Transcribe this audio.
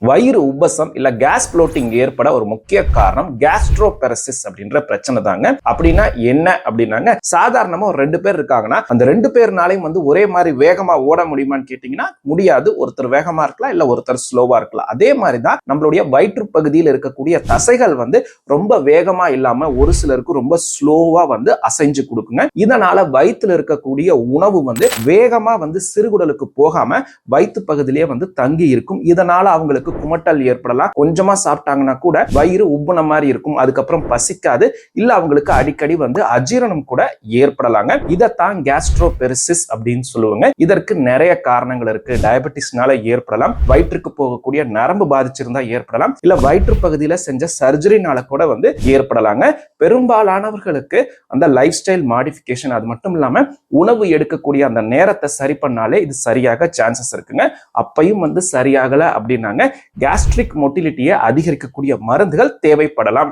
வயிறு உபசம் இல்ல case floating ஏற்பட ஒரு முக்கிய காரணம் கேஸ்ட்ரோபெரசிஸ் அப்படின்ற பிரச்சனை தாங்க. அப்படின்னா என்ன அப்படின்னாங்க, சாதாரணமா ஒரு 2 பேர் இருக்காங்கன்னா அந்த 2 பேர்னாலையும் ஒரே மாதிரி வேகமா ஓட முடியுமான்னு கேட்டீங்கன்னா முடியாது. ஒருத்தர் வேகமா இருக்கலாம், இல்ல ஒருத்தர் ஸ்லோவா இருக்கலாம். அதே மாதிரிதான் நம்மளுடைய வயிற்று பகுதியில் இருக்கக்கூடிய தசைகள் ரொம்ப வேகமா இல்லாம ஒரு சிலருக்கு ரொம்ப ஸ்லோவா அசைஞ்சு கொடுக்குங்க. இதனால வயிற்றுல இருக்கக்கூடிய உணவு வேகமா சிறுகுடலுக்கு போகாம வயிற்று பகுதியிலேயே தங்கி இருக்கும். இதனால அவங்களுக்கு குமட்டல் ஏற்படலாம். கொஞ்சமா சாப்பிட்டாங்கன்னா கூட வயிறு உப்புன மாதிரி இருக்கும். அதுக்கப்புறம் பசிக்காது, இல்ல அவங்களுக்கு அடிக்கடி அஜீரணம் கூட ஏற்படலாங்க. இதத்தான் கேஸ்ட்ரோபெரிசிஸ் அப்படின்னு சொல்லுவாங்க. இதற்கு நிறைய காரணங்கள் இருக்கு. டயபெட்டிஸ்னால ஏற்படலாம், வயிற்றுக்கு போகக்கூடிய நரம்பு பாதிச்சிருந்தா ஏற்படலாம், இல்ல வயிற்று பகுதியில செஞ்ச சர்ஜரினால கூட ஏற்படலாங்க. பெரும்பாலானவர்களுக்கு அந்த லைஃப் ஸ்டைல் மாடிஃபிகேஷன், அது மட்டும் இல்லாம உணவு எடுக்கக்கூடிய அந்த நேரத்தை சரி பண்ணாலே இது சரியாக சான்சஸ் இருக்குங்க. அப்பையும் சரியாகல அப்படின்னாங்க கேஸ்ட்ரிக் மொட்டிலிட்டியை அதிகரிக்கக்கூடிய மருந்துகள் தேவைப்படலாம்.